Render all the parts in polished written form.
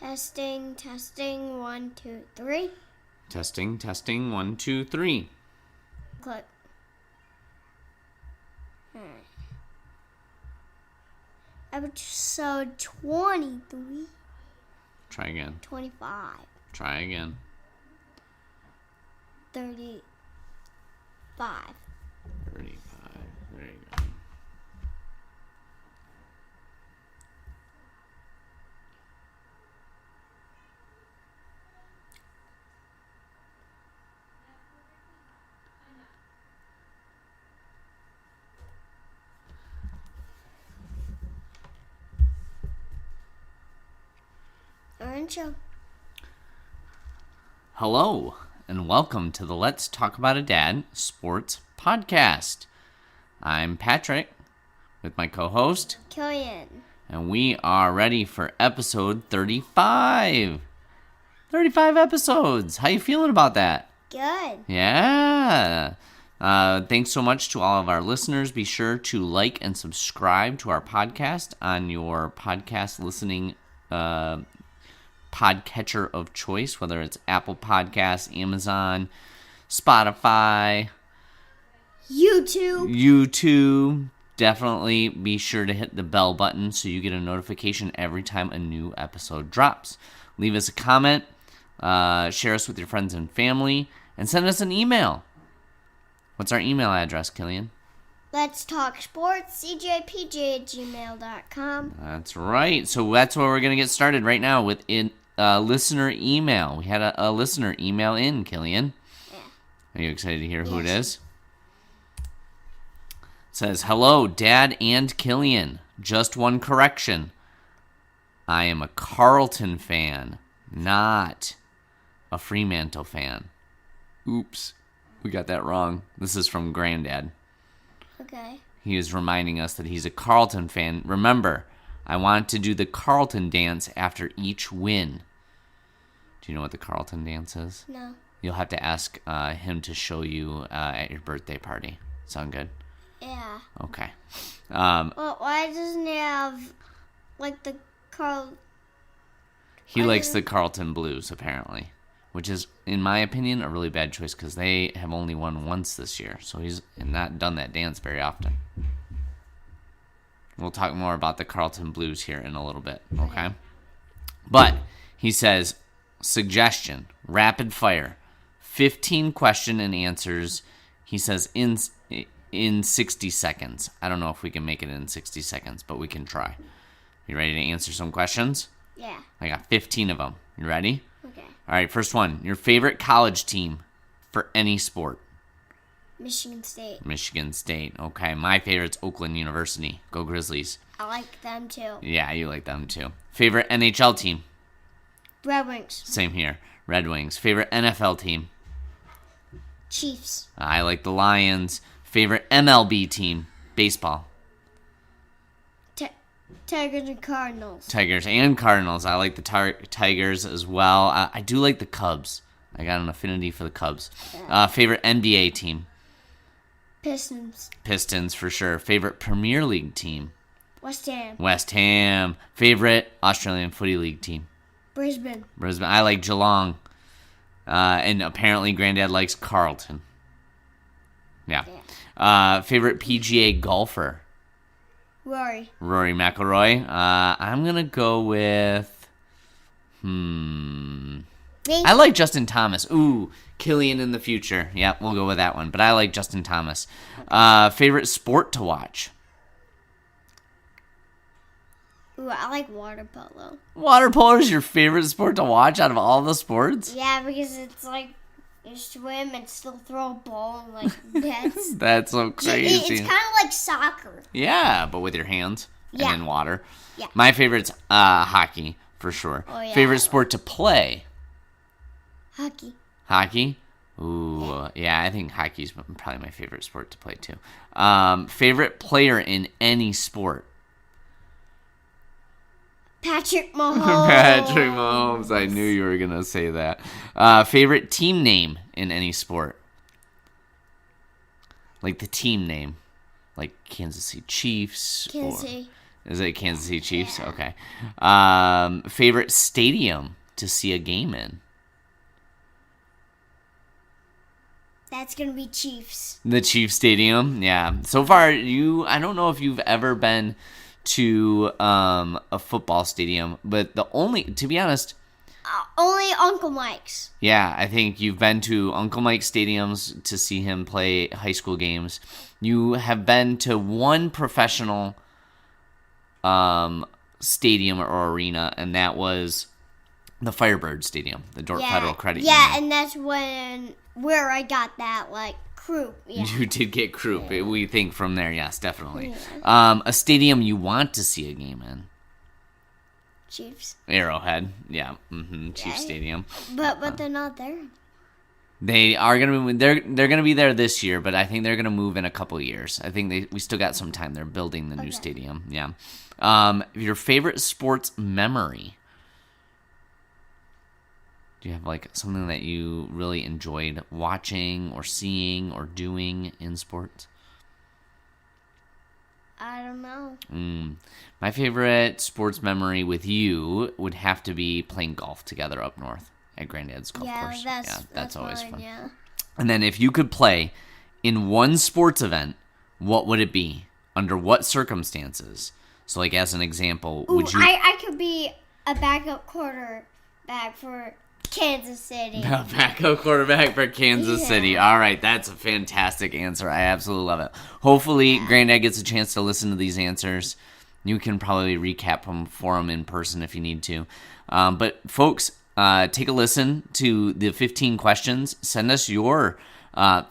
Testing, 1, 2, 3. Testing, 1, 2, 3. Click. Episode 23. Try again. 25. Try again. 35. 35. There you go. Show. Hello, and welcome to the Let's Talk About a Dad Sports Podcast. I'm Patrick, with my co-host, Cillian. And we are ready for episode 35. 35 episodes. How you feeling about that? Good. Yeah. Thanks so much to all of our listeners. Be sure to like and subscribe to our podcast on your podcast listening podcatcher of choice, whether it's Apple Podcasts, Amazon, Spotify, YouTube. Definitely be sure to hit the bell button so you get a notification every time a new episode drops. Leave us a comment, share us with your friends and family, and send us an email. What's our email address, Cillian? Let's talk sports, cjpj@gmail.com. That's right. So that's where we're going to get started right now with listener email. We had a listener email in, Cillian. Yeah. Are you excited to hear who it is? It says, hello, Dad and Cillian. Just one correction. I am a Carlton fan, not a Fremantle fan. Oops, we got that wrong. This is from Grandad. Okay. He is reminding us that he's a Carlton fan. Remember, I want to do the Carlton dance after each win. Do you know what the Carlton dance is? No. You'll have to ask him to show you at your birthday party. Sound good? Yeah. Okay. Well, why doesn't he have, like, the He likes the Carlton Blues, apparently. Which is, in my opinion, a really bad choice because they have only won once this year. So he's not done that dance very often. We'll talk more about the Carlton Blues here in a little bit, okay? But he says, suggestion, rapid fire, 15 question and answers. He says in 60 seconds. I don't know if we can make it in 60 seconds, but we can try. You ready to answer some questions? Yeah. I got 15 of them. You ready? Okay. All right, first one. Your favorite college team for any sport? Michigan State. Michigan State. Okay, my favorite's Oakland University. Go Grizzlies. I like them too. Yeah, you like them too. Favorite NHL team? Red Wings. Same here. Red Wings. Favorite NFL team? Chiefs. I like the Lions. Favorite MLB team? Baseball. Tigers and Cardinals. Tigers and Cardinals. I like the Tigers as well. I do like the Cubs. I got an affinity for the Cubs. Yeah. Favorite NBA team? Pistons. Pistons for sure. Favorite Premier League team? West Ham. West Ham. Favorite Australian Footy League team? Brisbane. I like Geelong. And apparently Grandad likes Carlton. Yeah. Favorite PGA golfer? Rory McIlroy. I'm going to go with... Me? I like Justin Thomas. Ooh, Cillian in the future. Yeah, we'll go with that one. But I like Justin Thomas. Favorite sport to watch? Ooh, I like water polo. Water polo is your favorite sport to watch out of all the sports? Yeah, because it's like you swim and still throw a ball and like that's That's so crazy. It's kind of like soccer. Yeah, but with your hands and in water. Yeah. My favorite's hockey, for sure. Oh, yeah. Favorite sport to play? Hockey? Ooh, yeah, I think hockey's probably my favorite sport to play, too. Favorite player in any sport? Patrick Mahomes. Patrick Mahomes. I knew you were going to say that. Favorite team name in any sport? Like the team name. Like Kansas City Chiefs. Kansas City. Is it Kansas City Chiefs? Yeah. Okay. Favorite stadium to see a game in? That's gonna be Chiefs. The Chiefs Stadium? Yeah. So far, I don't know if you've ever been to a football stadium, but to be honest, Only Uncle Mike's. yeah, I think you've been to Uncle Mike's stadiums to see him play high school games. You have been to one professional stadium or arena, and that was the Firebird Stadium, the Dordt Federal Credit Union. Yeah, and that's where I got that croup. Yeah. You did get croup. Yeah. We think from there, yes, definitely. Yeah. A stadium you want to see a game in? Chiefs. Arrowhead, yeah, Chiefs Yeah. Stadium. But they're not there. They are gonna be. They're gonna be there this year, but I think they're gonna move in a couple years. I think we still got some time. They're building the new stadium. Yeah. Your favorite sports memory? Do you have something that you really enjoyed watching or seeing or doing in sports? I don't know. My favorite sports memory with you would have to be playing golf together up north at Granddad's golf course. That's always fun. Yeah. And then if you could play in one sports event, what would it be? Under what circumstances? So, as an example, would you... I could be a backup quarterback for Kansas City. A backup quarterback for Kansas City. All right, that's a fantastic answer. I absolutely love it. Hopefully, Granddad gets a chance to listen to these answers. You can probably recap them for him in person if you need to. But, folks, take a listen to the 15 questions. Send us your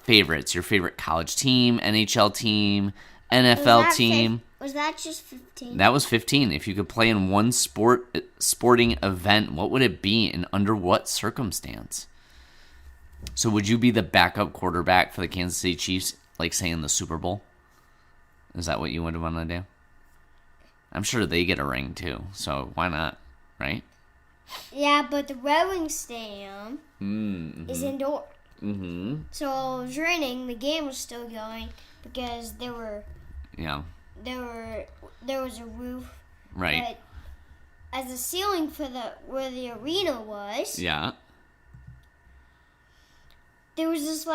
favorites, your favorite college team, NHL team, NFL team. Was that just 15? That was 15. If you could play in one sporting event, what would it be and under what circumstance? So would you be the backup quarterback for the Kansas City Chiefs, say in the Super Bowl? Is that what you would want to do? I'm sure they get a ring too, so why not, right? Yeah, but the Red Wings Stadium is indoor. Mm-hmm. So it was raining. The game was still going because there was a roof. Right. But as a ceiling for where the arena was, Yeah. there was this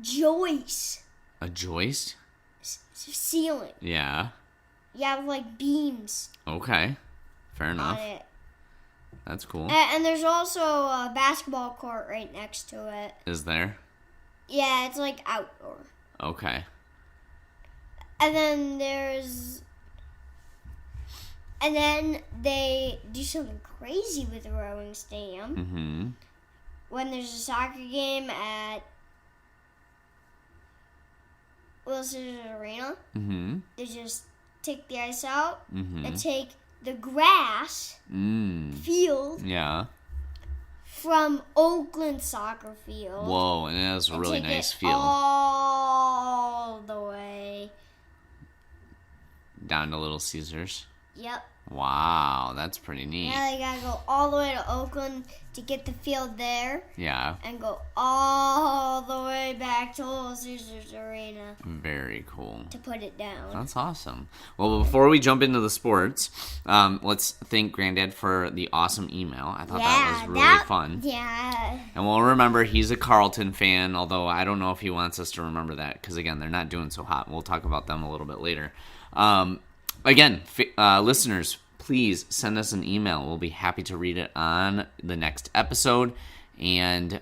joist A joist? ceiling. Yeah. Yeah, with beams Okay. Fair on enough. it. That's cool. And there's also a basketball court right next to it. Is there? Yeah, it's outdoor. Okay. And then they do something crazy with the rowing stadium. Mm-hmm. When there's a soccer game at Wilson's Arena, they just take the ice out and take the grass field Yeah. from Oakland soccer field. Whoa, and that's a really take nice it field. all the way. Down to Little Caesars. Yep. Wow, that's pretty neat. Yeah, they gotta go all the way to Oakland to get the field there. Yeah. And go all the way back to Little Caesars Arena Very cool. to put it down. That's awesome. Well, before we jump into the sports, let's thank Granddad for the awesome email. I thought that was really fun. Yeah. And we'll remember he's a Carlton fan, although I don't know if he wants us to remember that because, again, they're not doing so hot. We'll talk about them a little bit later. Again, listeners, please send us an email. We'll be happy to read it on the next episode and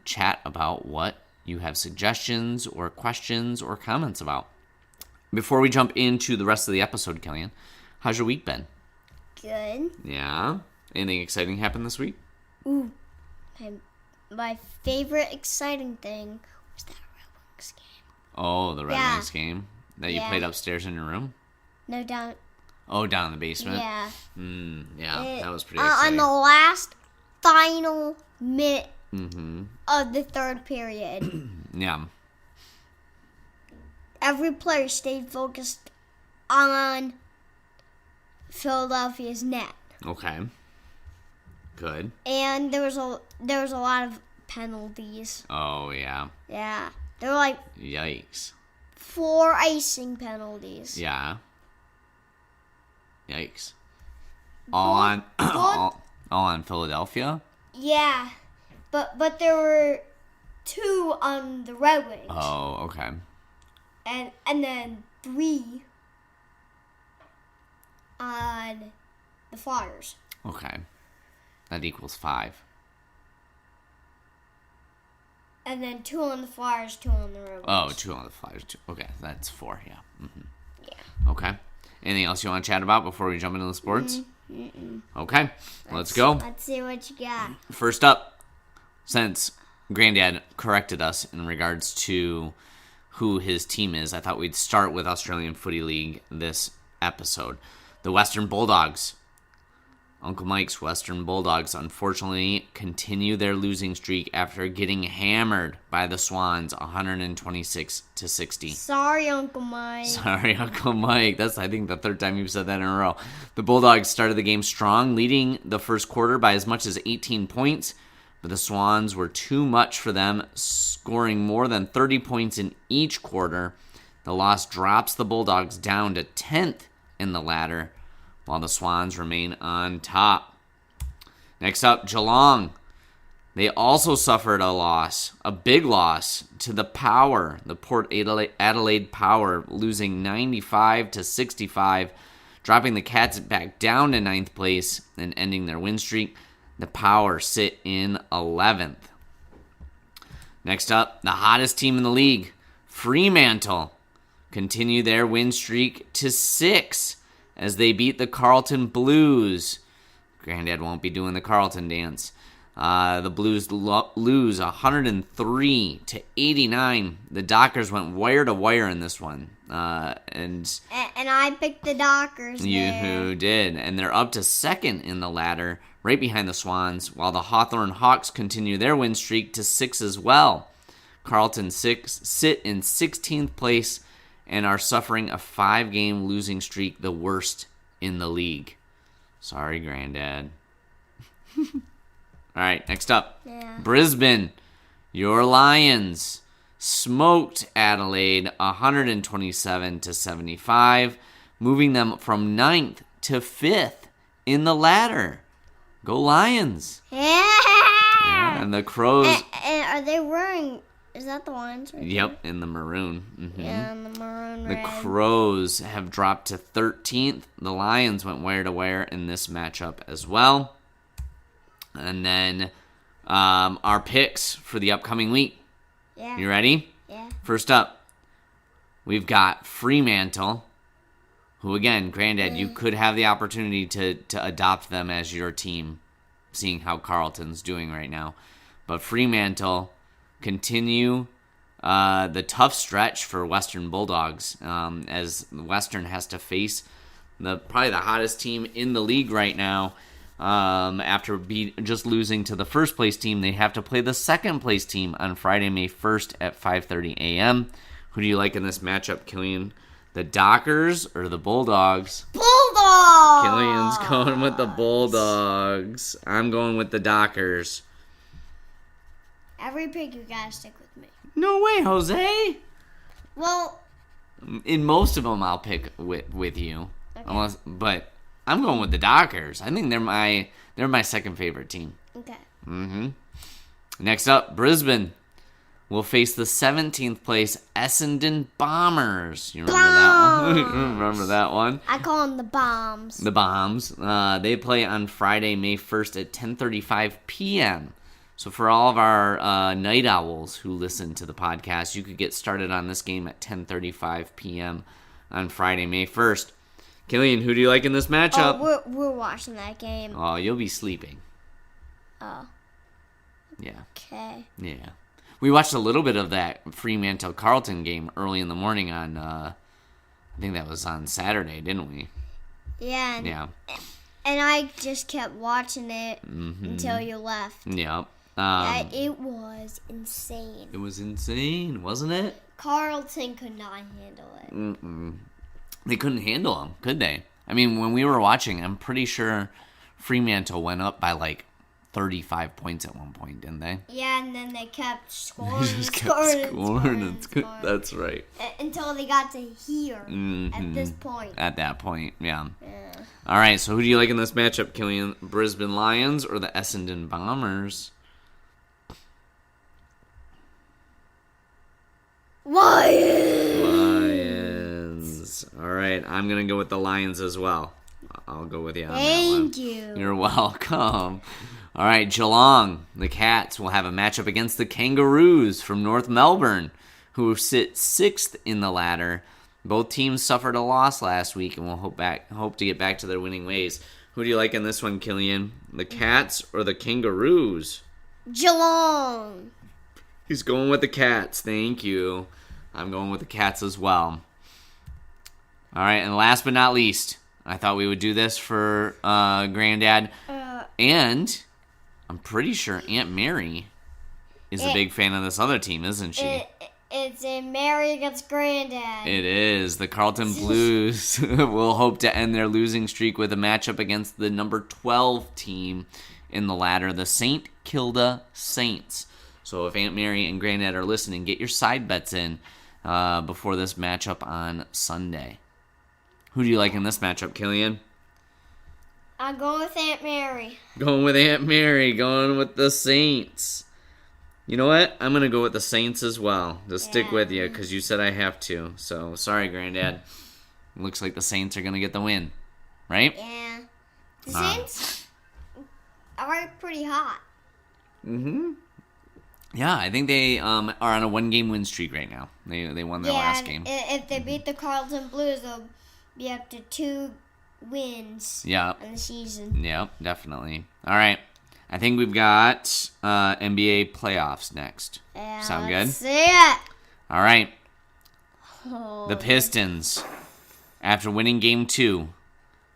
chat about what you have suggestions or questions or comments about. Before we jump into the rest of the episode, Cillian, how's your week been? Good. Yeah? Anything exciting happened this week? Ooh. My favorite exciting thing was that Red Wings game. Oh, the Red Yeah. Wings game that you Yeah. played upstairs in your room? No doubt. Oh, down in the basement? Yeah. That was pretty exciting. On the last final minute of the third period. Yeah. Every player stayed focused on Philadelphia's net. Okay. Good. And there was a lot of penalties. Oh, yeah. Yeah. There were Yikes. 4 icing penalties. Yeah. Yikes. All on Philadelphia? Yeah. But there were 2 on the Red Wings. Oh, okay. And then 3 on the Flyers. Okay. That equals 5. And then 2 on the Flyers, 2 on the Red Wings. Oh, 2 on the Flyers. 2. Okay, that's 4, yeah. Mm-hmm. Yeah. Okay. Anything else you want to chat about before we jump into the sports? Mm-mm. Okay, let's go. Let's see what you got. First up, since Grandad corrected us in regards to who his team is, I thought we'd start with Australian Footy League this episode. The Western Bulldogs. Uncle Mike's Western Bulldogs unfortunately continue their losing streak after getting hammered by the Swans 126-60. Sorry, Uncle Mike. Sorry, Uncle Mike. That's, I think, the 3rd time you've said that in a row. The Bulldogs started the game strong, leading the first quarter by as much as 18 points, but the Swans were too much for them, scoring more than 30 points in each quarter. The loss drops the Bulldogs down to 10th in the ladder, while the Swans remain on top. Next up, Geelong. They also suffered a loss, a big loss, to the Power, the Port Adelaide Power, losing 95-65, dropping the Cats back down to 9th place and ending their win streak. The Power sit in 11th. Next up, the hottest team in the league, Fremantle, continue their win streak to 6 as they beat the Carlton Blues. Grandad won't be doing the Carlton dance. The Blues lose 103-89. The Dockers went wire to wire in this one. And I picked the Dockers. You did. And they're up to 2nd in the ladder, right behind the Swans, while the Hawthorn Hawks continue their win streak to 6 as well. Carlton sit in 16th place and are suffering a 5-game losing streak, the worst in the league. Sorry, Grandad. All right, next up. Yeah. Brisbane, your Lions smoked Adelaide 127-75, moving them from 9th to 5th in the ladder. Go Lions. Yeah. And the Crows. And are they wearing... Is that the Lions? Right Yep, in the maroon. Mm-hmm. Yeah, in the maroon The red. Crows have dropped to 13th. The Lions went wire to wire in this matchup as well. And then our picks for the upcoming week. Yeah. You ready? Yeah. First up, we've got Fremantle, who, again, Grandad, you could have the opportunity to adopt them as your team, seeing how Carlton's doing right now. But Fremantle continue the tough stretch for Western Bulldogs, as Western has to face probably the hottest team in the league right now. After just losing to the first place team, they have to play the second place team on Friday, May 1st at 5:30 a.m. Who do you like in this matchup, Cillian? The Dockers or the Bulldogs? Bulldogs! Cillian's going with the Bulldogs. I'm going with the Dockers. Every pick, you gotta stick with me. No way, Jose. Well... In most of them, I'll pick with you. Okay. But I'm going with the Dockers. I think they're my second favorite team. Okay. Mm-hmm. Next up, Brisbane will face the 17th place Essendon Bombers. You remember that one? Remember that one? I call them the Bombs. The Bombs. They play on Friday, May 1st at 10:35 p.m. So for all of our night owls who listen to the podcast, you could get started on this game at 10:35 p.m. on Friday, May 1st. Cillian, who do you like in this matchup? Oh, we're watching that game. Oh, you'll be sleeping. Oh. Yeah. Okay. Yeah. We watched a little bit of that Fremantle-Carlton game early in the morning on, I think that was on Saturday, didn't we? Yeah. Yeah. And I just kept watching it until you left. Yeah. It was insane. It was insane, wasn't it? Carlton could not handle it. They couldn't handle them, could they? I mean, when we were watching, I'm pretty sure Fremantle went up by like 35 points at one point, didn't they? Yeah, and then they kept scoring. They just kept scoring. That's right. Until they got to here at this point. At that point, yeah. All right, so who do you like in this matchup, Cillian? Brisbane Lions or the Essendon Bombers? Lions. All right, I'm going to go with the Lions as well. I'll go with you on that one. Thank you. You're welcome. All right, Geelong. The Cats will have a matchup against the Kangaroos from North Melbourne, who sit 6th in the ladder. Both teams suffered a loss last week and will hope to get back to their winning ways. Who do you like in this one, Cillian? The Cats or the Kangaroos? Geelong. He's going with the Cats. Thank you. I'm going with the Cats as well. All right, and last but not least, I thought we would do this for Grandad. And I'm pretty sure Aunt Mary is a big fan of this other team, isn't she? It's a Mary against Grandad. It is. The Carlton Blues will hope to end their losing streak with a matchup against the number 12 team in the ladder, the St. Kilda Saints. So if Aunt Mary and Grandad are listening, get your side bets in before this matchup on Sunday. Who do you like in this matchup, Cillian? I'm going with Aunt Mary. Going with Aunt Mary. Going with the Saints. You know what? I'm going to go with the Saints as well. To stick with you, because you said I have to. So, sorry, Grandad. Looks like the Saints are going to get the win. Right? Yeah. The Saints are pretty hot. Mm-hmm. Yeah, I think they are on a one-game win streak right now. They won their last game. If they beat the Carlton Blues, they'll be up to 2 wins in the season. Yep, definitely. All right. I think we've got NBA playoffs next. Yeah, Sound good? Let's see it. All right. Oh. The Pistons, after winning Game 2,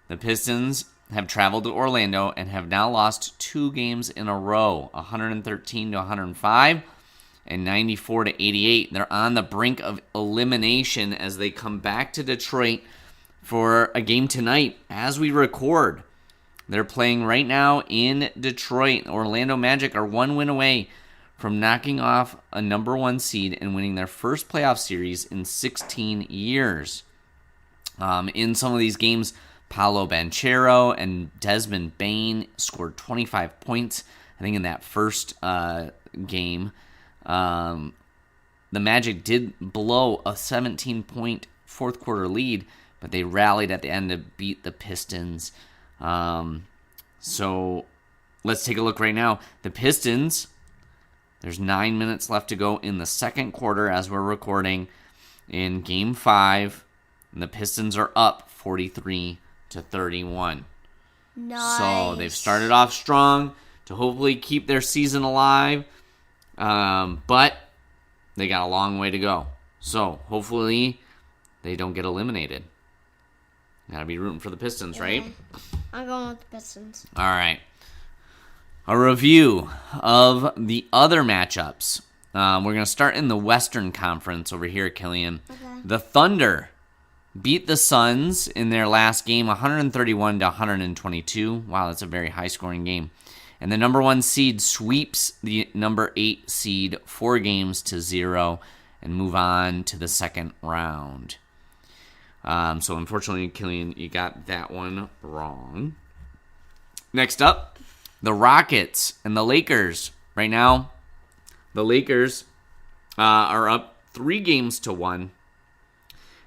the Pistons have traveled to Orlando and have now lost 2 games in a row, 113-105 and 94-88. They're on the brink of elimination as they come back to Detroit for a game tonight as we record. They're playing right now in Detroit. Orlando Magic are 1 win away from knocking off a number 1 seed and winning their first playoff series in 16 years. In some of these games, Paolo Banchero and Desmond Bane scored 25 points. I think in that first game, the Magic did blow a 17-point fourth quarter lead, but they rallied at the end to beat the Pistons. So let's take a look right now. The Pistons, there's 9 minutes left to go in the second quarter as we're recording in Game 5. And the Pistons are up 43-31. Nice. So they've started off strong to hopefully keep their season alive. But they got a long way to go. So hopefully they don't get eliminated. Gotta be rooting for the Pistons, right? I'm going with the Pistons. All right. A review of the other matchups. We're going to start in the Western Conference over here, Cillian. Okay. The Thunder beat the Suns in their last game, 131-122. Wow, that's a very high-scoring game. And the number 1 seed sweeps the number 8 seed 4-0 and move on to the second round. So unfortunately, Cillian, you got that one wrong. Next up, the Rockets and the Lakers. Right now, the Lakers are up 3-1.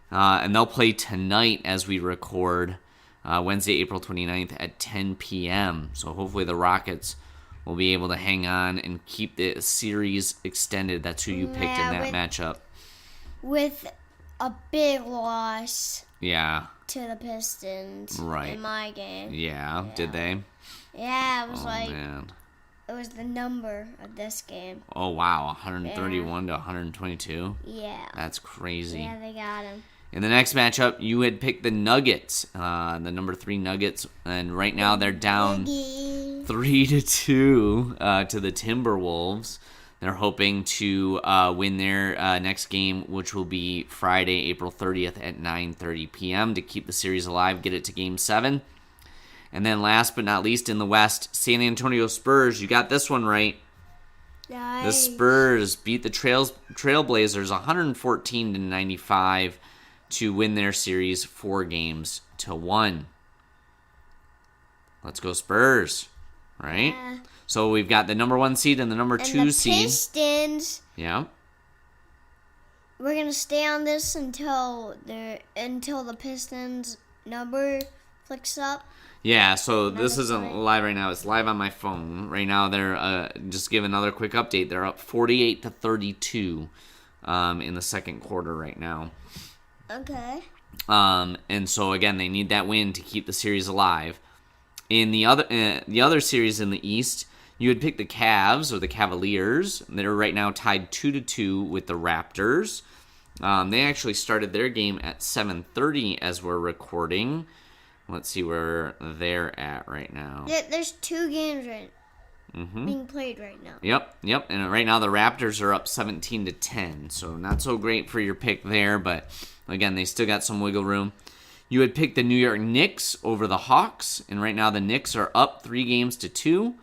And they'll play tonight as we record, Wednesday, April 29th at 10 p.m. So hopefully the Rockets will be able to hang on and keep the series extended. That's who you picked in that matchup. With a big loss to the Pistons in my game. Yeah, did they? Yeah, it was man. It was the number of this game. Oh, wow, 131-122? Yeah. That's crazy. Yeah, they got him. In the next matchup, you had picked the Nuggets, the number 3 Nuggets, and right now they're down 3-2 to the Timberwolves. They're hoping to win their next game, which will be Friday, April 30th at 9:30 p.m. to keep the series alive, get it to Game 7. And then last but not least in the West, San Antonio Spurs. You got this one right. Nice. The Spurs beat the Trailblazers 114-95 to win their series 4-1. Let's go Spurs, right? Yeah. So we've got the number 1 seed and the number 2 seed. And the Pistons. Yeah. We're gonna stay on this until the Pistons number flicks up. Yeah, so this isn't live right now. It's live on my phone. Right now, they're just give another quick update. They're up 48-32 in the second quarter right now. Okay. And so again, they need that win to keep the series alive. In the other series in the East, you would pick the Cavs or the Cavaliers. They're right now tied 2-2 with the Raptors. They actually started their game at 7:30 as we're recording. Let's see where they're at right now. Yeah, there's 2 games being played right now. Yep. And right now the Raptors are up 17-10. So not so great for your pick there, but again, they still got some wiggle room. You would pick the New York Knicks over the Hawks, and right now the Knicks are up 3-2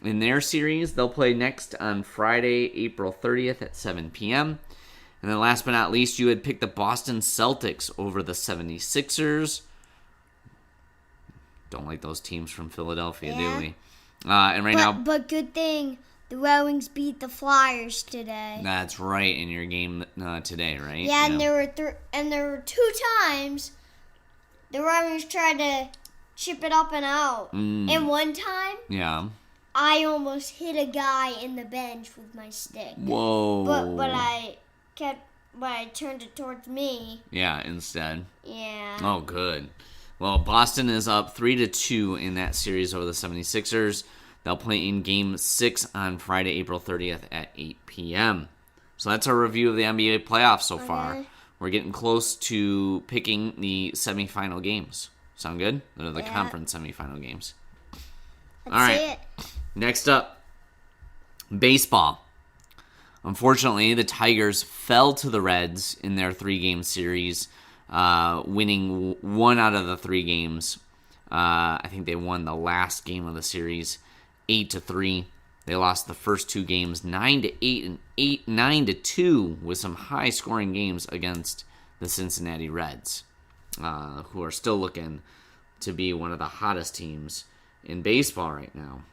in their series. They'll play next on Friday, April 30th at 7 p.m. And then last but not least, you would pick the Boston Celtics over the 76ers. Don't like those teams from Philadelphia, do we? But good thing the Red Wings beat the Flyers today. That's right, in your game today, right? Yeah, and there were 2 times the Red Wings tried to chip it up and out. And one time, I almost hit a guy in the bench with my stick. Whoa! But I turned it towards me. Yeah, instead. Yeah. Oh, good. Well, Boston is up 3-2 in that series over the 76ers. They'll play in Game 6 on Friday, April 30th at 8 p.m. So that's our review of the NBA playoffs so far. We're getting close to picking the semifinal games. Sound good? They're the conference semifinal games. All right. Next up, baseball. Unfortunately, the Tigers fell to the Reds in their 3-game series, winning 1 out of the 3 games. I think they won the last game of the series 8-3. They lost the first 2 games 9-8 and 9-2 with some high-scoring games against the Cincinnati Reds, who are still looking to be one of the hottest teams in baseball right now.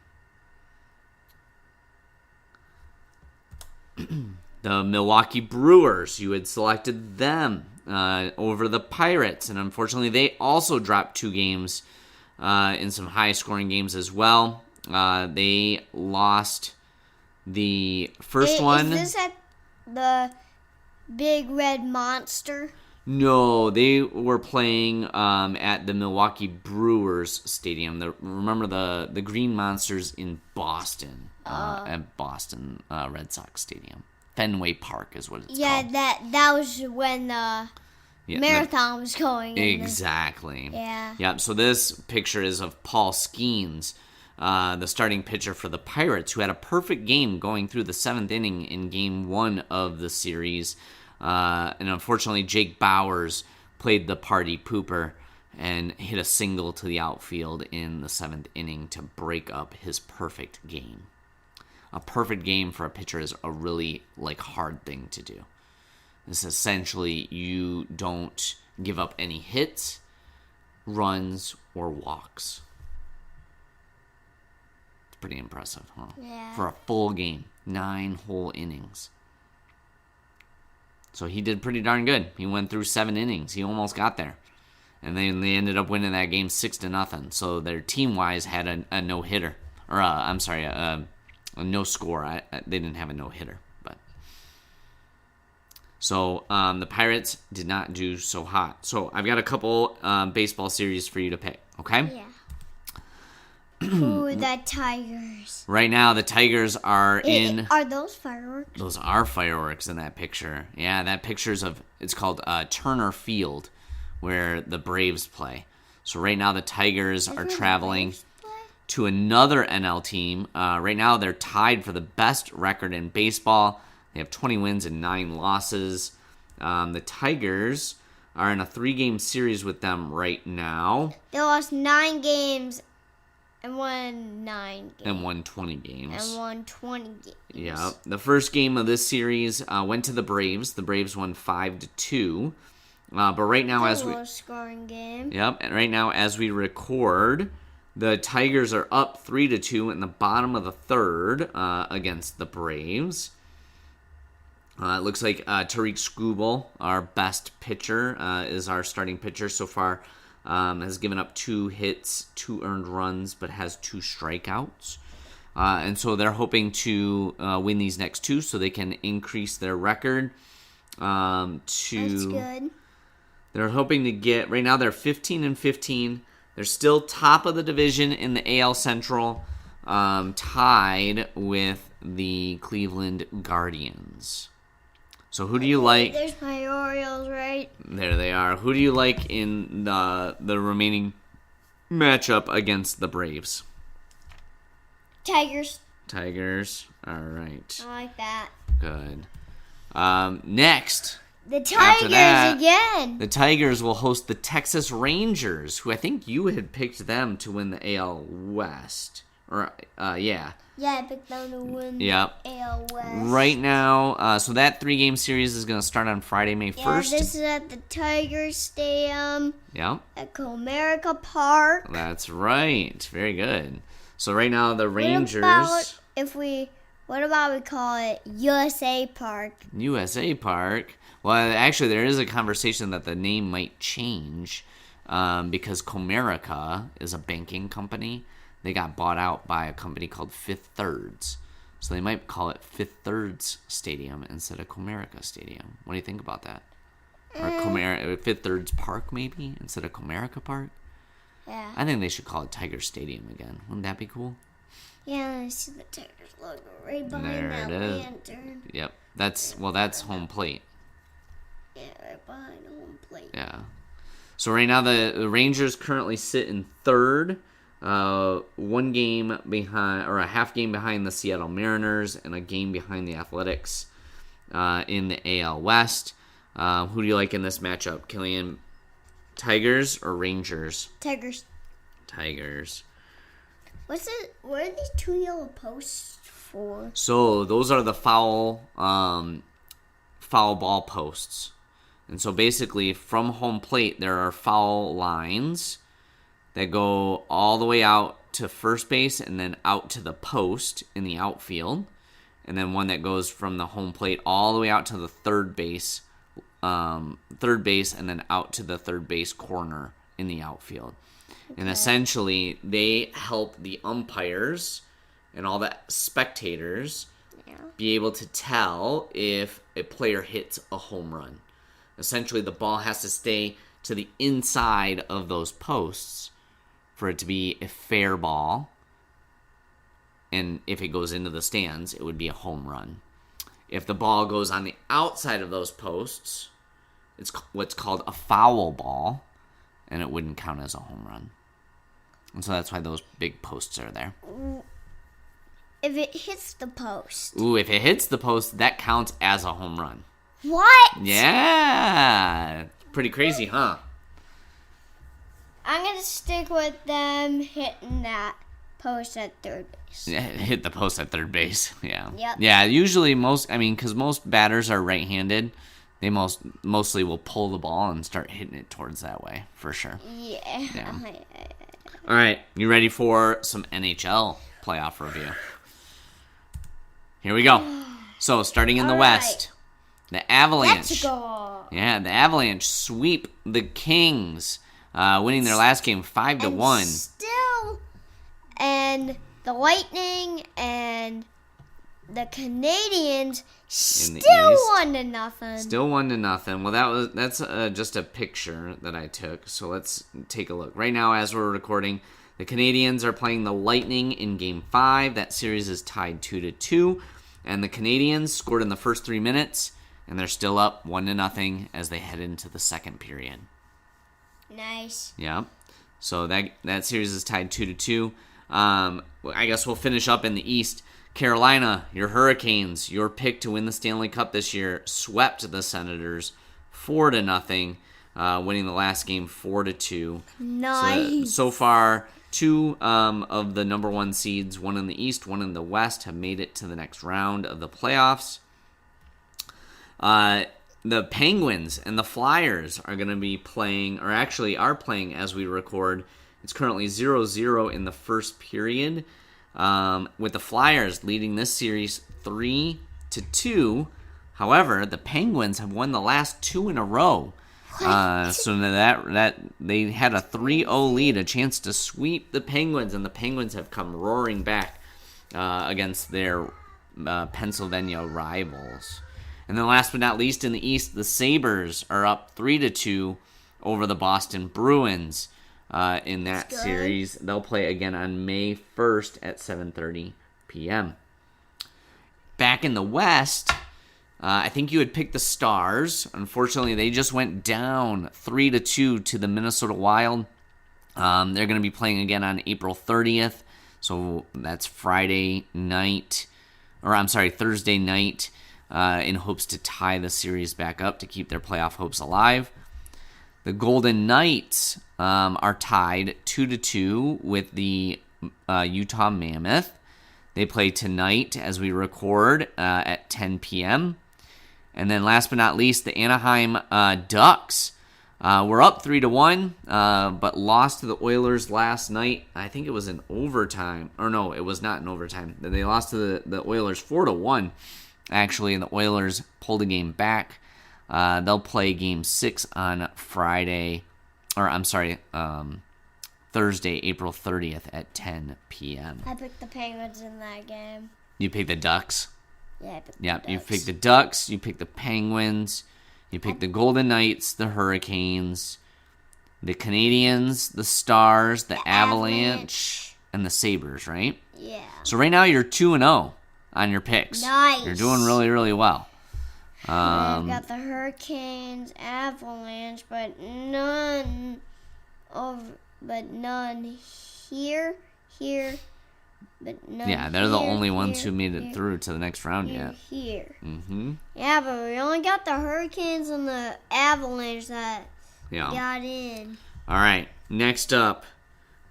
The Milwaukee Brewers, you had selected them over the Pirates, and unfortunately they also dropped 2 games in some high-scoring games as well. They lost the first one. Is this at the Big Red Monster? No, they were playing at the Milwaukee Brewers Stadium. Remember the Green Monsters in Boston, at Boston Red Sox Stadium. Fenway Park is what it's called. Yeah, that was when the marathon was going. Exactly. Yeah. Yep. So this picture is of Paul Skeens, the starting pitcher for the Pirates, who had a perfect game going through the 7th inning in Game 1 of the series. And unfortunately, Jake Bowers played the party pooper and hit a single to the outfield in the 7th inning to break up his perfect game. A perfect game for a pitcher is a really hard thing to do. It's essentially you don't give up any hits, runs, or walks. It's pretty impressive, huh? Yeah. For a full game, 9 whole innings. So he did pretty darn good. He went through 7 innings. He almost got there. And then they ended up winning that game 6-0. So their team-wise had a no-hitter. Or, a no score. They didn't have a no-hitter. So the Pirates did not do so hot. So I've got a couple baseball series for you to pick, okay? Yeah. Ooh, the Tigers. Right now, the Tigers are in... Are those fireworks? Those are fireworks in that picture. Yeah, that picture's of... It's called Turner Field, where the Braves play. So right now, the Tigers are traveling to another NL team. Right now, they're tied for the best record in baseball. They have 20 wins and 9 losses. The Tigers are in a 3-game series with them right now. They lost 9 games and won 9 games. And won 20 games. And won 20 games. Yeah. The first game of this series went to the Braves. The Braves won 5-2. But right now, a low-scoring game. Yep. And right now, as we record, the Tigers are up 3-2 in the bottom of the third against the Braves. It looks like Tariq Skubal, our best pitcher, is our starting pitcher so far. Has given up 2 hits, 2 earned runs, but has 2 strikeouts. And so they're hoping to win these next 2 so they can increase their record. That's good. They're hoping to get, right now they're 15-15. They're still top of the division in the AL Central, tied with the Cleveland Guardians. So who do you like? There's my Orioles, right? There they are. Who do you like in the remaining matchup against the Braves? Tigers. All right. I like that. Good. Next. The Tigers again. The Tigers will host the Texas Rangers, who I think you had picked them to win the AL West. Yeah. Yeah, I picked them to win the AL West. Right now, so that 3-game series is going to start on Friday, May 1st. Yeah, this is at the Tigers Stadium. Yeah. At Comerica Park. That's right. Very good. So right now, the Rangers... What about we call it USA Park? USA Park? Well, actually, there is a conversation that the name might change because Comerica is a banking company. They got bought out by a company called Fifth Thirds. So they might call it Fifth Thirds Stadium instead of Comerica Stadium. What do you think about that? Or Fifth Thirds Park, maybe, instead of Comerica Park? Yeah. I think they should call it Tiger Stadium again. Wouldn't that be cool? Yeah, I see the Tigers logo right behind that lantern. Yep. That's home plate. Yeah, right behind home plate. Yeah. So right now the Rangers currently sit in third. 1 game behind, or a half game behind the Seattle Mariners, and a game behind the Athletics in the AL West. Who do you like in this matchup, Cillian? Tigers or Rangers? Tigers. What are these 2 yellow posts for? So those are the foul ball posts, and so basically from home plate there are foul lines that go all the way out to first base and then out to the post in the outfield. And then one that goes from the home plate all the way out to the third base and then out to the third base corner in the outfield. Okay. And essentially, they help the umpires and all the spectators be able to tell if a player hits a home run. Essentially, the ball has to stay to the inside of those posts for it to be a fair ball, and if it goes into the stands, it would be a home run. If the ball goes on the outside of those posts, it's what's called a foul ball, and it wouldn't count as a home run. And so that's why those big posts are there. If it hits the post. Ooh, if it hits the post, that counts as a home run. What? Yeah. Pretty crazy, huh? I'm going to stick with them hitting that post at third base. Yeah, hit the post at third base. Yeah. Yep. Yeah, usually because most batters are right-handed, they mostly will pull the ball and start hitting it towards that way, for sure. Yeah. All right, you ready for some NHL playoff review? Here we go. So, starting in the West, the Avalanche. Let's go. Yeah, the Avalanche sweep the Kings, winning their last game 5-1. And the Lightning and the Canadians still 1-0. Still 1-0. Well, that's just a picture that I took. So let's take a look. Right now, as we're recording, the Canadians are playing the Lightning in Game 5. That series is tied 2-2. And the Canadians scored in the first 3 minutes, and they're still up 1-0 as they head into the second period. Nice. Yeah. So that series is tied 2-2. I guess we'll finish up in the East. Carolina, your Hurricanes, your pick to win the Stanley Cup this year, swept the Senators 4-0. winning the last game 4-2. Nice. So far, 2 of the number 1 seeds, one in the East, one in the West, have made it to the next round of the playoffs. The Penguins and the Flyers are going to be playing, or actually are playing as we record. It's currently 0-0 in the first period, with the Flyers leading this series 3-2. However, the Penguins have won the last 2 in a row. So that they had a 3-0 lead, a chance to sweep the Penguins, and the Penguins have come roaring back against their Pennsylvania rivals. And then last but not least, in the East, the Sabres are up 3-2 over the Boston Bruins in that series. They'll play again on May 1st at 7:30 p.m. Back in the West, I think you had picked the Stars. Unfortunately, they just went down 3-2 to the Minnesota Wild. They're going to be playing again on April 30th. So that's Thursday night, in hopes to tie the series back up to keep their playoff hopes alive. The Golden Knights are tied 2-2 with the Utah Mammoth. They play tonight as we record at 10 p.m. And then last but not least, the Anaheim Ducks were up 3-1, but lost to the Oilers last night. I think it was in overtime. Or no, it was not in overtime. They lost to the Oilers 4-1, actually, and the Oilers pulled a game back. They'll play Game 6 on Thursday, April 30th at 10 p.m. I picked the Penguins in that game. You picked the Ducks? Yeah, I picked the Yep, Ducks. you picked the Ducks, you picked the Penguins, you picked the Golden Knights, the Hurricanes, the Canadiens, the Stars, the Avalanche, and the Sabres, right? Yeah. So right now you're 2-0 on your picks. Nice. You're doing really, really well. I've got the Hurricanes, Avalanche, but none here, but none. Yeah, they're the only ones here, who made it through to the next round yet. Here. Mm-hmm. Yeah, but we only got the Hurricanes and the Avalanche that Yeah. got in. All right, next up,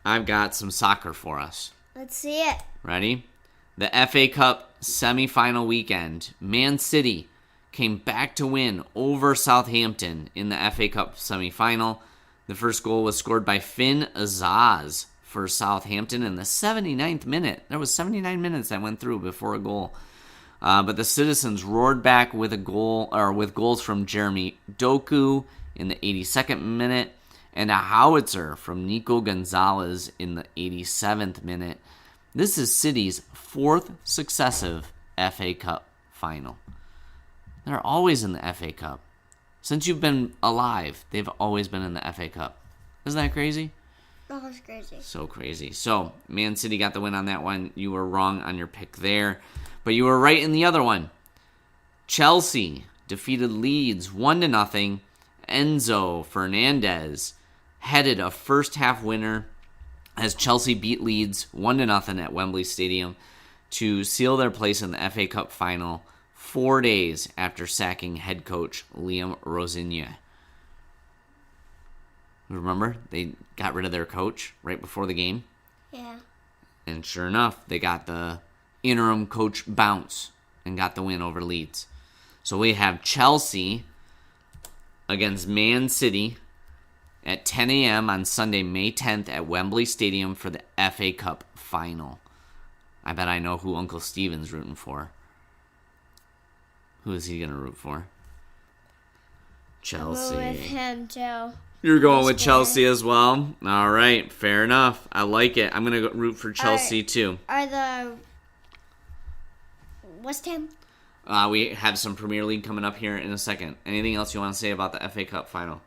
I've got some soccer for us. Let's see it. Ready? The FA Cup semifinal weekend. Man City came back to win over Southampton in the FA Cup semifinal. The first goal was scored by Finn Azaz for Southampton in the 79th minute. There was 79 minutes that went through before a goal. But the Citizens roared back with with goals from Jeremy Doku in the 82nd minute and a howitzer from Nico Gonzalez in the 87th minute. This is City's 4th successive FA Cup final. They're always in the FA Cup. Since you've been alive, they've always been in the FA Cup. Isn't that crazy? That was crazy. So crazy. So, Man City got the win on that one. You were wrong on your pick there. But you were right in the other one. Chelsea defeated Leeds 1-0. Enzo Fernandez headed a first-half winner as Chelsea beat Leeds 1-0 at Wembley Stadium to seal their place in the FA Cup final 4 days after sacking head coach Liam Rosigne. Remember, they got rid of their coach right before the game? Yeah. And sure enough, they got the interim coach bounce and got the win over Leeds. So we have Chelsea against Man City at 10 a.m. on Sunday, May 10th at Wembley Stadium for the FA Cup final. I bet I know who Uncle Steven's rooting for. Who is he going to root for? Chelsea. I'm with him, too. You're going with Chelsea as well? All right, fair enough. I like it. I'm going to root for Chelsea too. Are the West Ham? We have some Premier League coming up here in a second. Anything else you want to say about the FA Cup final?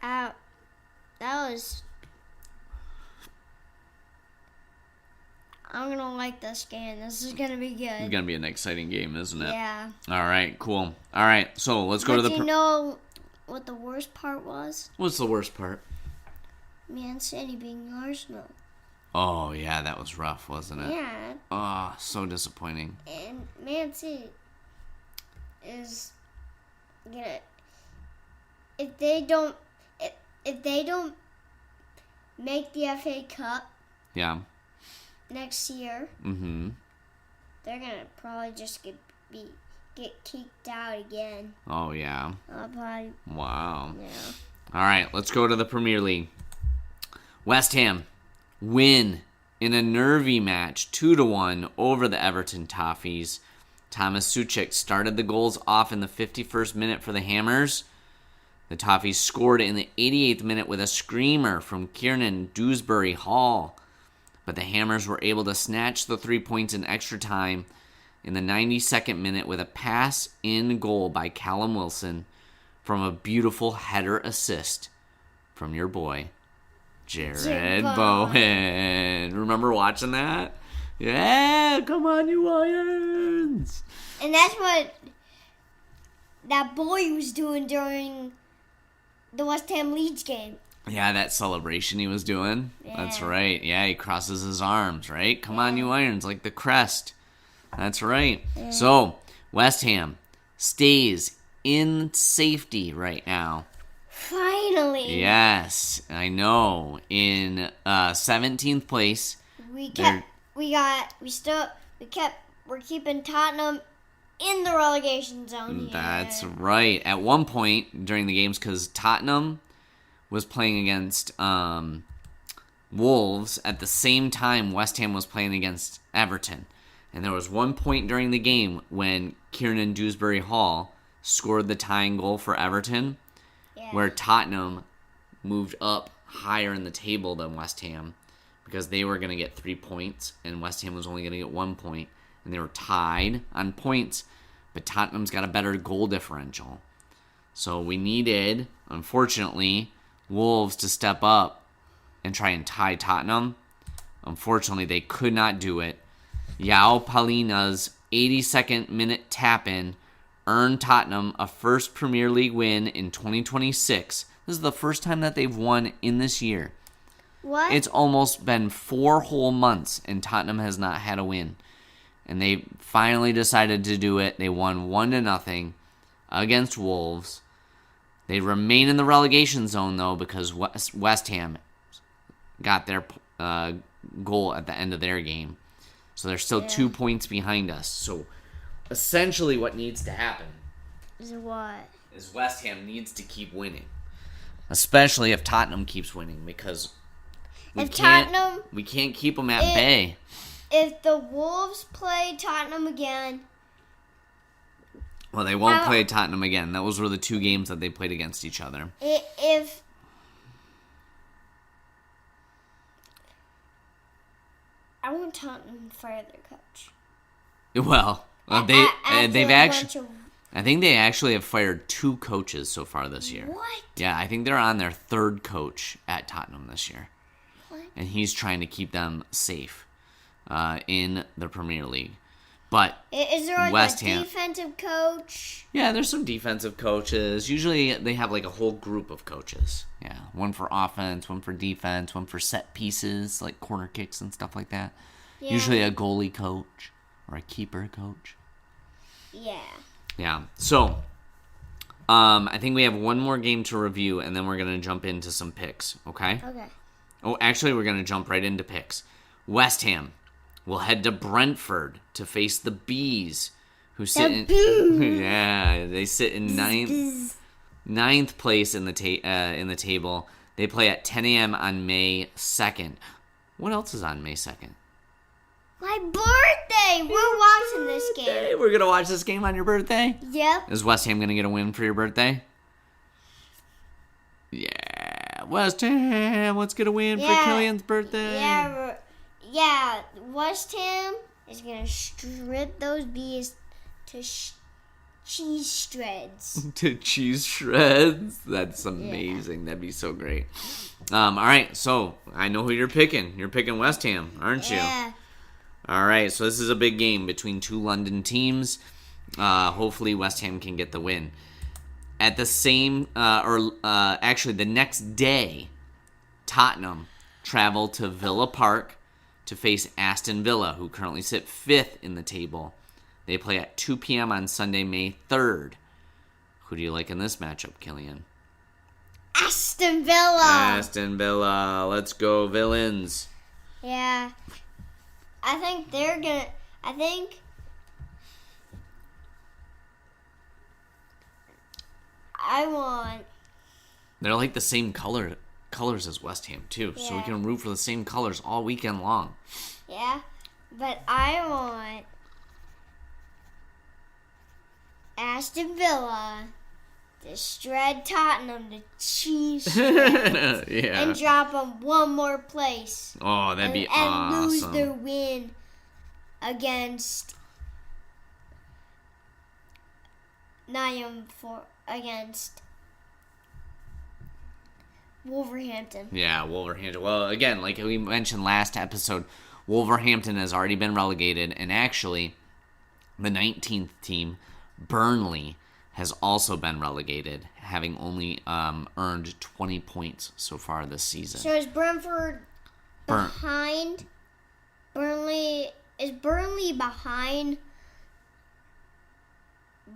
That was... I'm going to like this game. This is going to be good. It's going to be an exciting game, isn't it? Yeah. All right, cool. All right, so let's go to the... Do you know what the worst part was? What's the worst part? Man City being Arsenal. Oh, yeah, that was rough, wasn't it? Yeah. Oh, so disappointing. And Man City is gonna... if they don't make the FA Cup next year, they're gonna probably just get kicked out again. Oh yeah. Probably. Wow. Yeah. All right, let's go to the Premier League. West Ham win in a nervy match 2-1 over the Everton Toffees. Thomas Suchek started the goals off in the 51st minute for the Hammers. The Toffees scored in the 88th minute with a screamer from Kieran Dewsbury Hall. But the Hammers were able to snatch the 3 points in extra time in the 92nd minute with a pass in goal by Callum Wilson from a beautiful header assist from your boy, Jared Bowen. Remember watching that? Yeah, come on, you Irons. And that's what that boy was doing during the West Ham Leeds game. Yeah, that celebration he was doing. Yeah. That's right. Yeah, he crosses his arms, right? Come on, you Irons, like the crest. That's right. Yeah. So, West Ham stays in safety right now. Finally. Yes, I know. In 17th place. We're keeping Tottenham in the relegation zone here. That's right. At one point during the games, because Tottenham was playing against Wolves at the same time West Ham was playing against Everton. And there was one point during the game when Kieran Dewsbury Hall scored the tying goal for Everton, where Tottenham moved up higher in the table than West Ham because they were going to get 3 points and West Ham was only going to get 1 point. And they were tied on points, but Tottenham's got a better goal differential. So we needed, unfortunately, Wolves to step up and try and tie Tottenham. Unfortunately, they could not do it. Yao Palina's 82nd minute tap-in earned Tottenham a first Premier League win in 2026. This is the first time that they've won in this year. What? It's almost been 4 whole months, and Tottenham has not had a win. And they finally decided to do it. They won 1-0 against Wolves. They remain in the relegation zone, though, because West Ham got their goal at the end of their game. So they're still 2 points behind us. So essentially what needs to happen is what? Is West Ham needs to keep winning. Especially if Tottenham keeps winning, because we can't keep them at bay. If the Wolves play Tottenham again... Well, they won't play Tottenham again. Those were the 2 games that they played against each other. I want Tottenham to fire their coach. Well, they've actually... I think they actually have fired 2 coaches so far this year. What? Yeah, I think they're on their 3rd coach at Tottenham this year. What? And he's trying to keep them safe in the Premier League. But is there West a Ham, defensive coach? Yeah, there's some defensive coaches. Usually they have like a whole group of coaches. Yeah, one for offense, one for defense, one for set pieces, like corner kicks and stuff like that. Yeah. Usually a goalie coach or a keeper coach. Yeah. Yeah. So, I think we have one more game to review, and then we're going to jump into some picks, okay? Okay. Oh, actually, we're going to jump right into picks. West Ham will head to Brentford to face the Bees, who sit they sit in ninth place in the table. They play at 10 a.m. on May 2nd. What else is on May 2nd? My birthday! We're watching this game. We're going to watch this game on your birthday? Yep. Is West Ham going to get a win for your birthday? Yeah. West Ham, let's get a win for Cillian's birthday. Yeah, West Ham is going to strip those Bees to cheese shreds. To cheese shreds? That's amazing. Yeah. That'd be so great. All right, so I know who you're picking. You're picking West Ham, aren't you? Yeah. All right, so this is a big game between 2 London teams. Hopefully West Ham can get the win. At the same, actually the next day, Tottenham travel to Villa Park to face Aston Villa, who currently sit 5th in the table. They play at 2 p.m. on Sunday, May 3rd. Who do you like in this matchup, Cillian? Aston Villa. Aston Villa. Let's go, Villains. Yeah. I think they're going to... They're like the same colors as West Ham, too. Yeah. So we can root for the same colors all weekend long. Yeah. But I want Aston Villa to shred Tottenham to cheese and drop them one more place. Oh, that'd be awesome. And lose their win against Wolverhampton. Yeah, Wolverhampton. Well, again, like we mentioned last episode, Wolverhampton has already been relegated, and actually, the 19th team, Burnley, has also been relegated, having only earned 20 points so far this season. So is Brentford behind Burnley? Is Burnley behind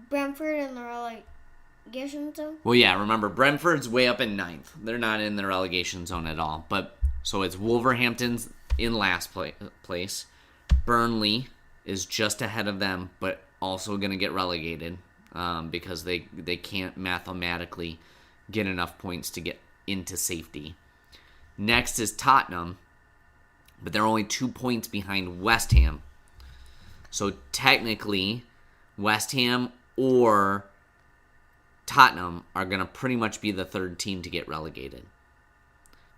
Brentford in the relegation zone? Well, yeah, remember, Brentford's way up in 9th. They're not in the relegation zone at all. But so it's Wolverhampton's in last place. Burnley is just ahead of them, but also going to get relegated because they can't mathematically get enough points to get into safety. Next is Tottenham, but they're only 2 points behind West Ham. So technically, West Ham or Tottenham are going to pretty much be the third team to get relegated.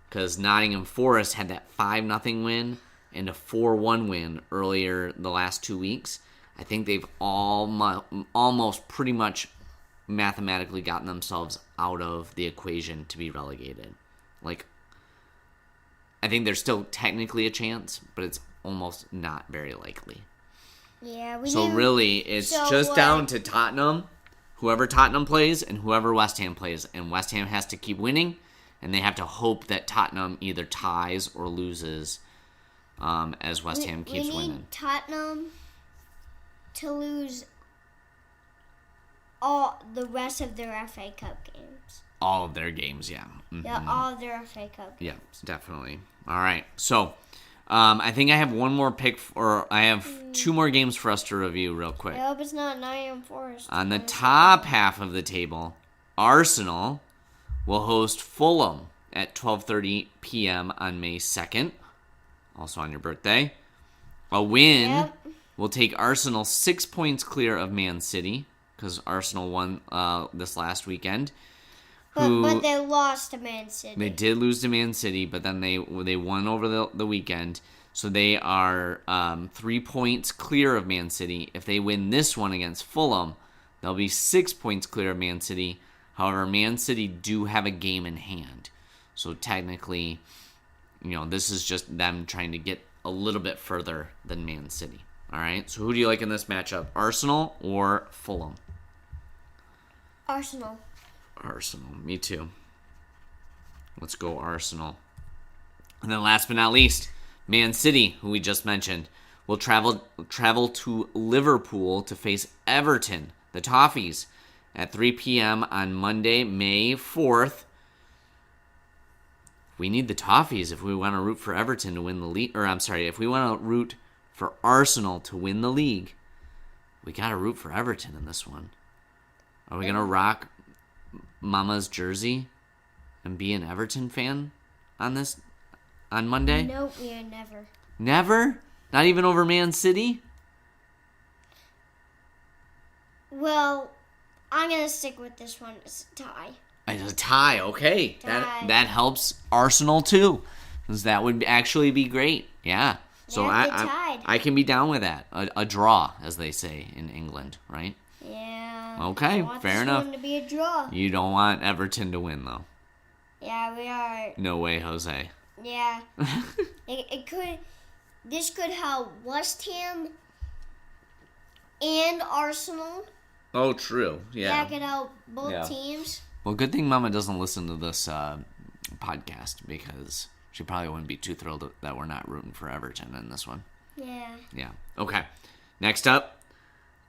Because Nottingham Forest had that 5-0 win and a 4-1 win earlier the last 2 weeks. I think they've almost pretty much mathematically gotten themselves out of the equation to be relegated. Like, I think there's still technically a chance, but it's almost not very likely. Yeah, really, it's just down to Tottenham, whoever Tottenham plays, and whoever West Ham plays. And West Ham has to keep winning, and they have to hope that Tottenham either ties or loses as West Ham keeps winning. We need Tottenham to lose all the rest of their FA Cup games. All of their games, yeah. Mm-hmm. Yeah, all of their FA Cup games. Yeah, definitely. All right, so I think I have one more pick, or I have 2 more games for us to review real quick. I hope it's not Nottingham Forest. On the top half of the table, Arsenal will host Fulham at 12:30 p.m. on May 2nd, also on your birthday. A win will take Arsenal 6 points clear of Man City, because Arsenal won this last weekend. But they lost to Man City. They did lose to Man City, but then they won over the weekend. So they are 3 points clear of Man City. If they win this one against Fulham, they'll be 6 points clear of Man City. However, Man City do have a game in hand. So technically, this is just them trying to get a little bit further than Man City. All right, so who do you like in this matchup, Arsenal or Fulham? Arsenal, me too. Let's go Arsenal. And then last but not least, Man City, who we just mentioned, will travel to Liverpool to face Everton, the Toffees, at 3 p.m. on Monday, May 4th. We need the Toffees if we want to root for Everton to win the league. If we want to root for Arsenal to win the league, we got to root for Everton in this one. Are we going to rock Mama's jersey and be an Everton fan on Monday? Nope, we are never. Never? Not even over Man City? Well, I'm going to stick with this one. It's a tie. It's a tie, okay. That helps Arsenal too, because that would actually be great. Yeah. So I can be down with that. A draw, as they say in England, right? Yeah. Okay, fair enough. I want this one to be a draw. You don't want Everton to win, though. Yeah, we are. No way, Jose. Yeah. This could help West Ham and Arsenal. Oh, true. Yeah. That could help both teams. Well, good thing Mama doesn't listen to this podcast, because she probably wouldn't be too thrilled that we're not rooting for Everton in this one. Yeah. Yeah. Okay. Next up,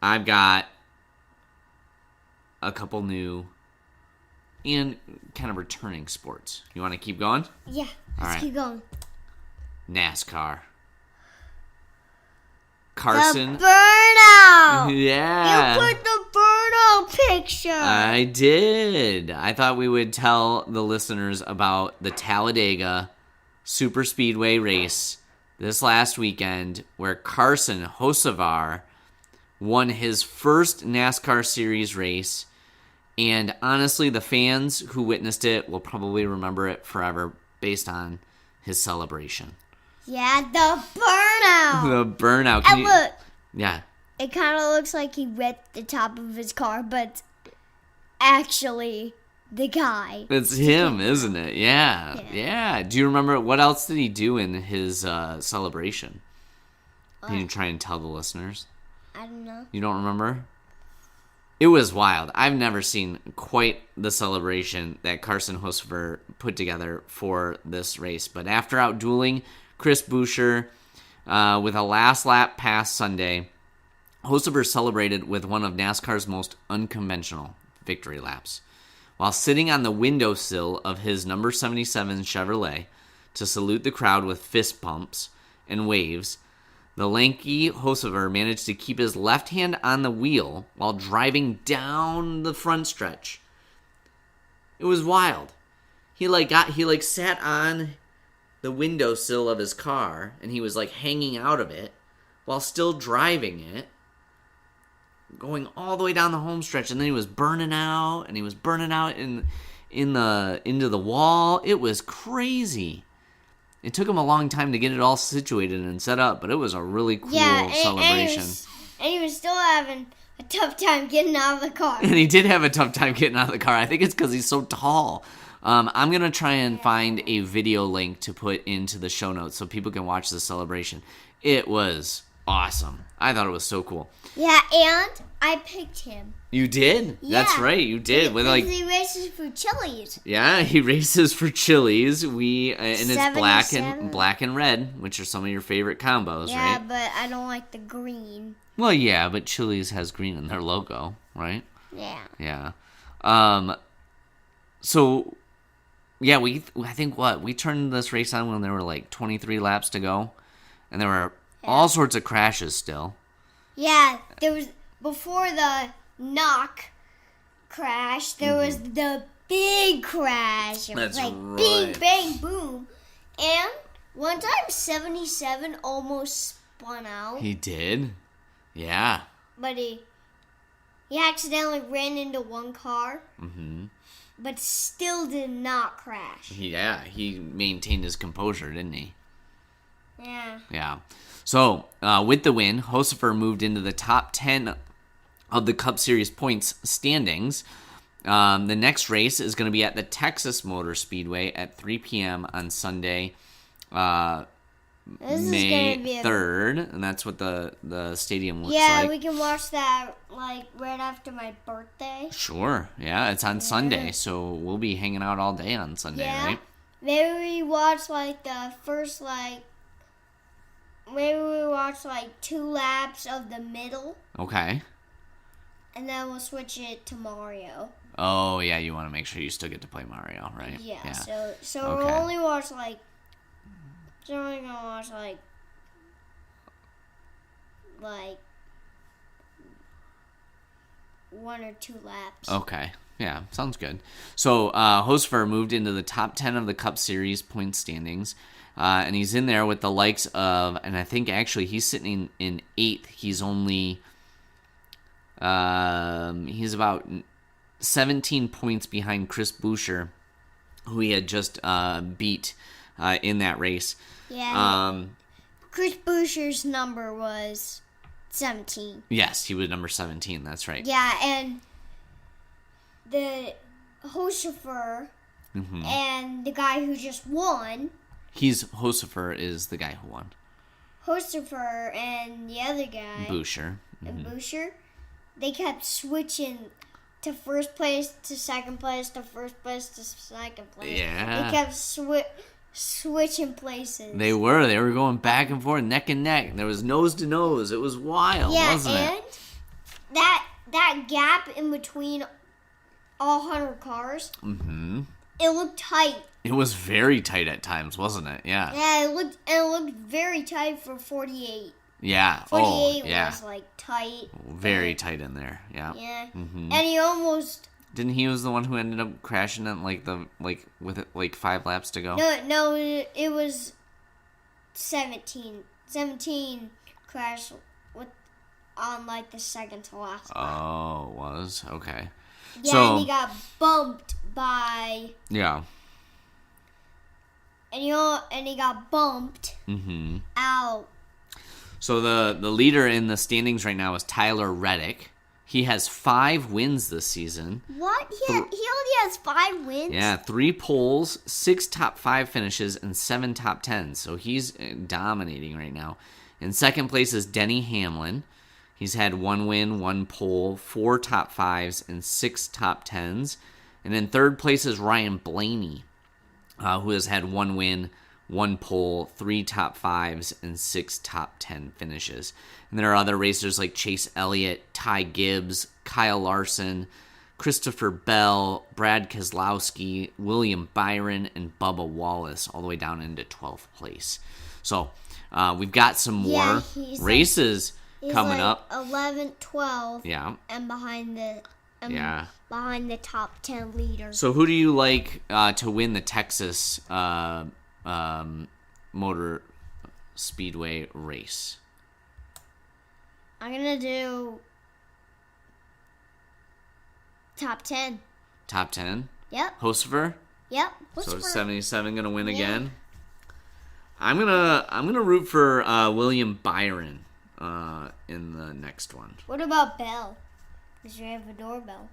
I've got a couple new and kind of returning sports. You want to keep going? Yeah, let's keep going. NASCAR. Carson. The burnout! Yeah. You put the burnout picture! I did. I thought we would tell the listeners about the Talladega Super Speedway race this last weekend where Carson Hocevar won his first NASCAR Series race. And honestly, the fans who witnessed it will probably remember it forever based on his celebration. Yeah, the burnout. The burnout. And look. Yeah. It kind of looks like he wrecked the top of his car, but actually the guy. It's him, isn't it? Yeah. Do you remember, what else did he do in his celebration? Can you try and tell the listeners? I don't know. You don't remember? It was wild. I've never seen quite the celebration that Carson Hocevar put together for this race. But after outdueling Chris Buescher with a last lap pass Sunday, Hocevar celebrated with one of NASCAR's most unconventional victory laps. While sitting on the windowsill of his number 77 Chevrolet to salute the crowd with fist pumps and waves, the lanky Hocevar managed to keep his left hand on the wheel while driving down the front stretch. It was wild. He sat on the windowsill of his car and he was hanging out of it while still driving it, going all the way down the home stretch, and then he was burning out into the wall. It was crazy. It took him a long time to get it all situated and set up, but it was a really cool celebration. And he was still having a tough time getting out of the car. And he did have a tough time getting out of the car. I think it's because he's so tall. I'm going to try and find a video link to put into the show notes so people can watch the celebration. It was awesome. I thought it was so cool. Yeah, and I picked him. You did? Yeah. That's right, you did. Because he races for Chili's. Yeah, he races for Chili's. And it's black and red, which are some of your favorite combos, right? Yeah, but I don't like the green. Well, yeah, but Chili's has green in their logo, right? Yeah. Yeah. So, yeah, we turned this race on when there were 23 laps to go, and there were all sorts of crashes still. Yeah, there was, before the knock crash, there was the big crash. It was right. Bing, bang, boom. And one time 77 almost spun out. He did? Yeah. But he accidentally ran into one car. Mm-hmm. But still did not crash. Yeah, he maintained his composure, didn't he? Yeah. Yeah. So, with the win, Hocevar moved into the top 10 of the Cup Series points standings. The next race is going to be at the Texas Motor Speedway at 3 p.m. on Sunday, May 3rd. And that's what the stadium looks like. Yeah, we can watch that, right after my birthday. Sure. Yeah, it's on Sunday, so we'll be hanging out all day on Sunday, right? Maybe we watch, the first, maybe we watch 2 laps of the middle. Okay. And then we'll switch it to Mario. Oh, yeah, you want to make sure you still get to play Mario, right? Yeah. So okay. We'll only watch so we're only gonna watch 1 or 2 laps. Okay. Yeah, sounds good. So, Hocevar moved into the top 10 of the Cup Series point standings. And he's in there with the likes of, and I think actually he's sitting in 8th. He's only, he's about 17 points behind Chris Buescher, who he had just beat in that race. Yeah. Chris Buescher's number was 17. Yes, he was number 17. That's right. Yeah, and the Hocevar and the guy who just won. Hocevar is the guy who won. Hocevar and the other guy, Buescher. And Buescher, they kept switching to first place to second place to first place to second place. Yeah. They kept switching places. They were going back and forth, neck and neck. There was nose to nose. It was wild, wasn't it? Yeah, and that gap in between all 100 cars. Mm-hmm. It looked tight. It was very tight at times, wasn't it? Yeah. Yeah, it looked very tight for 48. Yeah. 48 was like tight. Very tight in there. Yeah. Yeah. Mm-hmm. And he almost. Didn't he was the one who ended up crashing it with it like 5 laps to go? No, it was 17. 17 crashed on like the second to last lap. Oh, it was? Okay. Yeah, so, and he got bumped by. Yeah. And he got bumped out. So the leader in the standings right now is Tyler Reddick. He has 5 wins this season. What? He only has 5 wins? Yeah, 3 poles, 6 top 5 finishes, and 7 top 10s. So he's dominating right now. In second place is Denny Hamlin. He's had 1 win, 1 pole, 4 top 5s, and 6 top 10s. And in third place is Ryan Blaney, who has had 1 win, 1 pole, 3 top 5s, and 6 top 10 finishes. And there are other racers like Chase Elliott, Ty Gibbs, Kyle Larson, Christopher Bell, Brad Keselowski, William Byron, and Bubba Wallace, all the way down into 12th place. So we've got some more races coming up. 11, 12. Yeah. And behind the top 10 leaders. So who do you like to win the Texas Motor Speedway race? I'm going to do top 10. Top 10? Yep. Hocefer? Yep. So 77 going to win again? I'm gonna root for William Byron in the next one. What about Bell? Because we have a doorbell.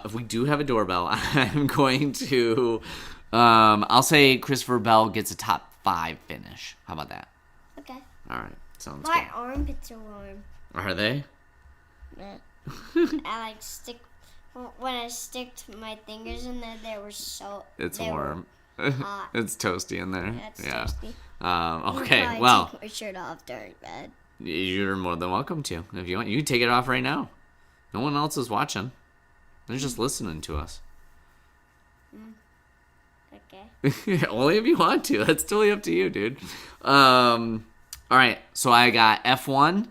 If we do have a doorbell, I'm going to... I'll say Christopher Bell gets a top 5 finish. How about that? Okay. All right. Sounds good. My armpits are warm. Are they? Yeah. I when I sticked my fingers in there, they were so... It's warm. It's toasty in there. Yeah, it's toasty. Okay, well... take my shirt off during bed. You're more than welcome to. If you want, you can take it off right now. No one else is watching. They're just listening to us. Okay. Only if you want to. That's totally up to you, dude. All right, so I got F1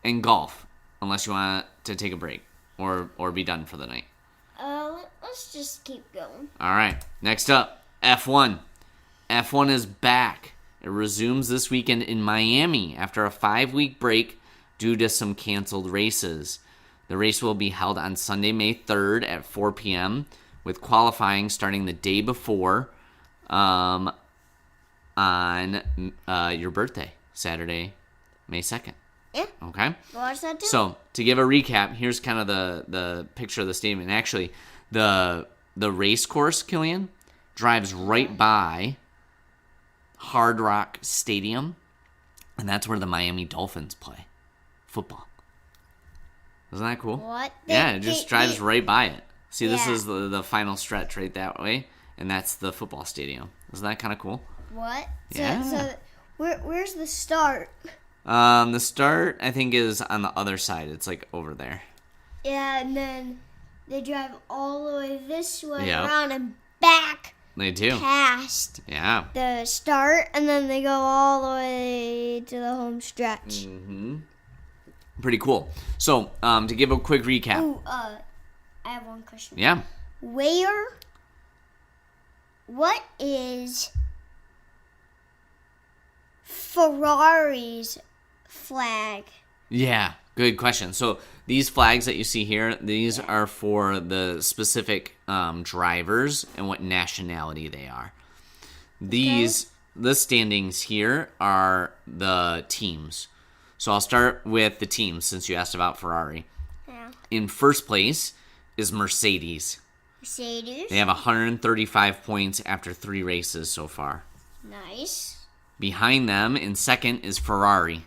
and golf, unless you want to take a break or be done for the night. Let's just keep going. All right, next up, F1. F1 is back. It resumes this weekend in Miami after a 5-week break due to some canceled races. The race will be held on Sunday, May 3rd at 4 p.m., with qualifying starting the day before on your birthday, Saturday, May 2nd. Yeah. Okay? Watch that too. So, to give a recap, here's kind of the picture of the stadium. And actually, the race course, Cillian, drives right by Hard Rock Stadium, and that's where the Miami Dolphins play football. Isn't that cool? What? It just drives right by it. See, this is the final stretch right that way, and that's the football stadium. Isn't that kind of cool? What? Yeah. So where's the start? The start, I think, is on the other side. It's like over there. Yeah, and then they drive all the way this way around and back. They do. Past the start, and then they go all the way to the home stretch. Mm-hmm. Pretty cool. So, to give a quick recap. Ooh, I have one question. Yeah. What is Ferrari's flag? Yeah, good question. So these flags that you see here, these are for the specific drivers and what nationality they are. The standings here are the teams. So I'll start with the teams since you asked about Ferrari. Yeah. In first place is Mercedes. They have 135 points after 3 races so far. Nice. Behind them, in second, is Ferrari.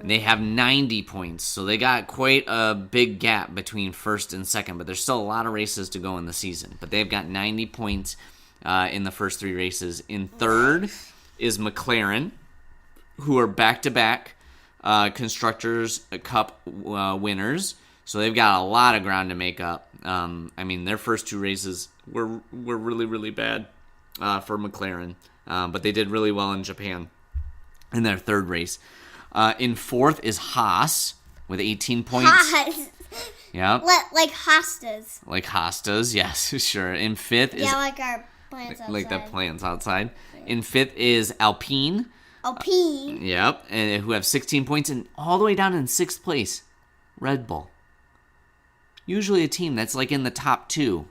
They have 90 points, so they got quite a big gap between first and second, but there's still a lot of races to go in the season. But they've got 90 points in the first 3 races. In third is McLaren, who are back-to-back Constructors' Cup winners. So they've got a lot of ground to make up. Their first 2 races were really, really bad for McLaren. But they did really well in Japan in their 3rd race. In 4th is Haas with 18 points. Haas. Yeah. Like hostas. Like hostas, yes, sure. In 5th is... Yeah, like our plants outside. Like the plants outside. In 5th is Alpine. Alpine. Yep, and who have 16 points. And all the way down in 6th place, Red Bull. Usually a team that's like in the top 2.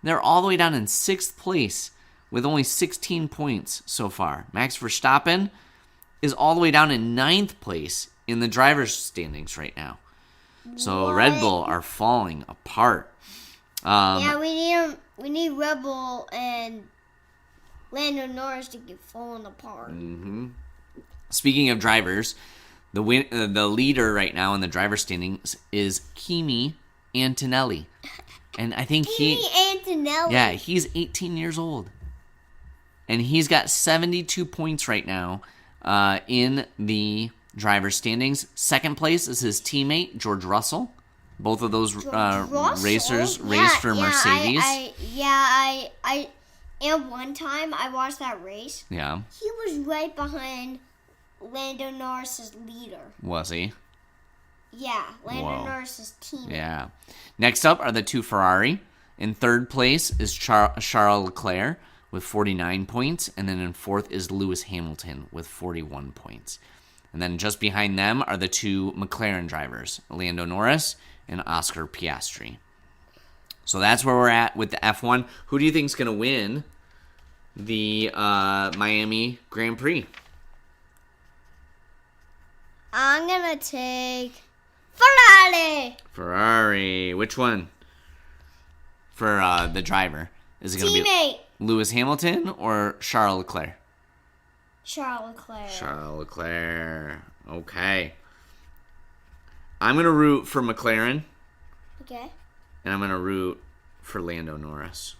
They're all the way down in 6th place with only 16 points so far. Max Verstappen is all the way down in 9th place in the driver's standings right now. So What? Red Bull are falling apart. Yeah, we need Red Bull and Lando Norris to get falling apart. Mm-hmm. Speaking of drivers, the leader right now in the driver standings is Kimi Antonelli. And I think Antonelli. Yeah, he's 18 years old. And he's got 72 points right now in the driver standings. 2nd place is his teammate, George Russell. Both of those racers raced for Mercedes. And one time I watched that race. Yeah. He was right behind Lando Norris's leader. Was he? Yeah, Lando Norris's teammate. Yeah. Next up are the 2 Ferrari. In 3rd place is Charles Leclerc with 49 points. And then in 4th is Lewis Hamilton with 41 points. And then just behind them are the 2 McLaren drivers, Lando Norris and Oscar Piastri. So that's where we're at with the F1. Who do you think is going to win the Miami Grand Prix? I'm going to take Ferrari. Ferrari. Which one? For the driver. Is it going to be Lewis Hamilton or Charles Leclerc? Charles Leclerc. Charles Leclerc. Okay. I'm going to root for McLaren. Okay. And I'm going to root for Lando Norris.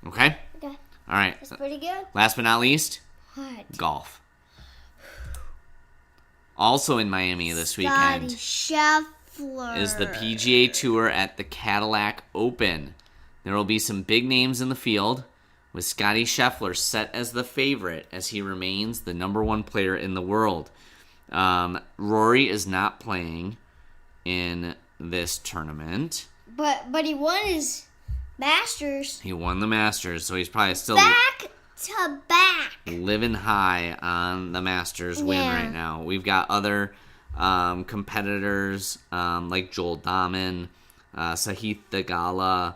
Okay? Okay. All right. That's pretty good. Last but not least, What? golf. Also in Miami this weekend Scheffler. is the PGA Tour at the Cadillac Open. There will be some big names in the field, with Scotty Scheffler set as the favorite as he remains the number 1 player in the world. Rory is not playing in this tournament. But he won his Masters. He won the Masters, so he's probably still Back to back. living high on the Masters win right now. We've got other competitors like Joel Dahman, Sahith Theegala,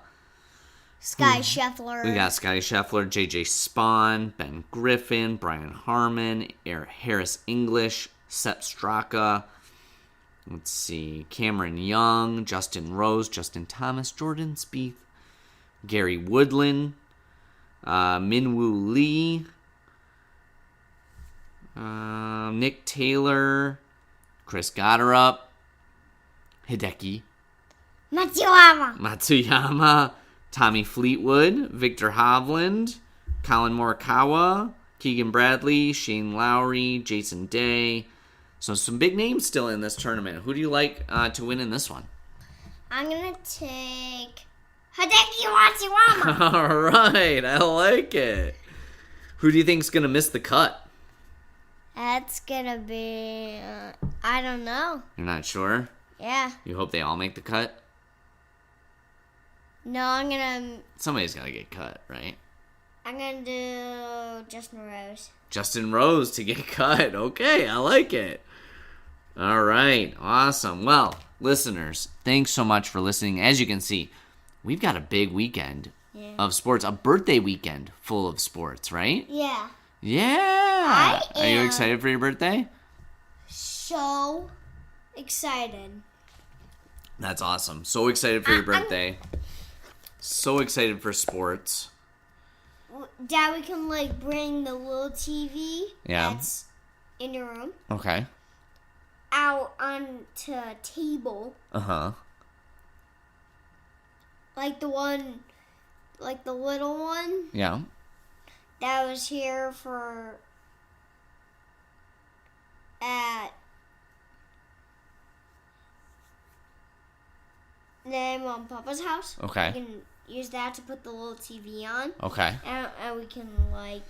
Sky Scheffler. We got Scotty Scheffler, JJ Spawn, Ben Griffin, Brian Harmon, Harris English, Sepp Straka. Let's see, Cameron Young, Justin Rose, Justin Thomas, Jordan Spieth, Gary Woodland, Minwoo Lee, Nick Taylor, Chris Gotterup, Hideki Matsuyama, Tommy Fleetwood, Victor Hovland, Colin Morikawa, Keegan Bradley, Shane Lowry, Jason Day. So some big names still in this tournament. Who do you like to win in this one? I'm going to take Hideki Matsuyama. All right, I like it. Who do you think's going to miss the cut? That's going to be, I don't know. You're not sure? Yeah. You hope they all make the cut? No, I'm going to... Somebody's got to get cut, right? I'm going to do Justin Rose. Justin Rose to get cut. Okay, I like it. All right, awesome. Well, listeners, thanks so much for listening. As you can see, we've got a big weekend of sports, a birthday weekend full of sports, right? Yeah. Yeah. Are you excited for your birthday? So excited. That's awesome. So excited for your birthday. So excited for sports. Dad, we can bring the little TV that's in your room. Okay. Out onto a table. Uh-huh. Like the little one. Yeah. That was here Then on Papa's house. Okay. We can use that to put the little TV on. Okay. And we can, like,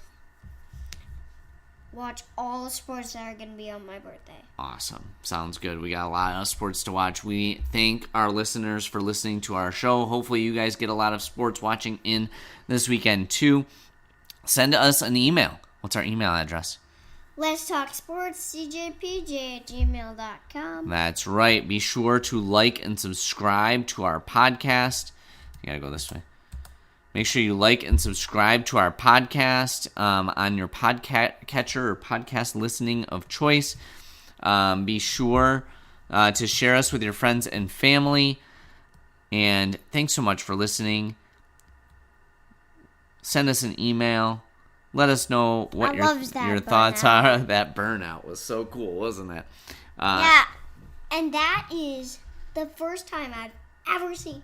watch all the sports that are going to be on my birthday. Awesome. Sounds good. We got a lot of sports to watch. We thank our listeners for listening to our show. Hopefully you guys get a lot of sports watching in this weekend, too. Send us an email. What's our email address? Let's Talk Sports, cjpj@gmail.com. That's right. Be sure to like and subscribe to our podcast. You gotta go this way. Make sure you like and subscribe to our podcast on your podcast catcher or podcast listening of choice. Be sure to share us with your friends and family. And thanks so much for listening. Send us an email. Let us know what your thoughts are. That burnout was so cool, wasn't it? Yeah, and that is the first time I've ever seen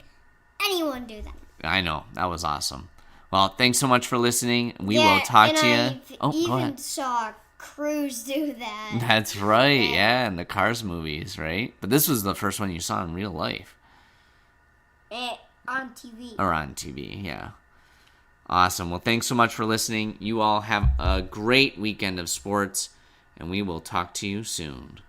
anyone do that. I know. That was awesome. Well, thanks so much for listening. We will talk to you. Go ahead. Saw Cruz do that. That's right. Yeah, in the Cars movies, right? But this was the first one you saw in real life. On TV. Or on TV, yeah. Awesome. Well, thanks so much for listening. You all have a great weekend of sports, and we will talk to you soon.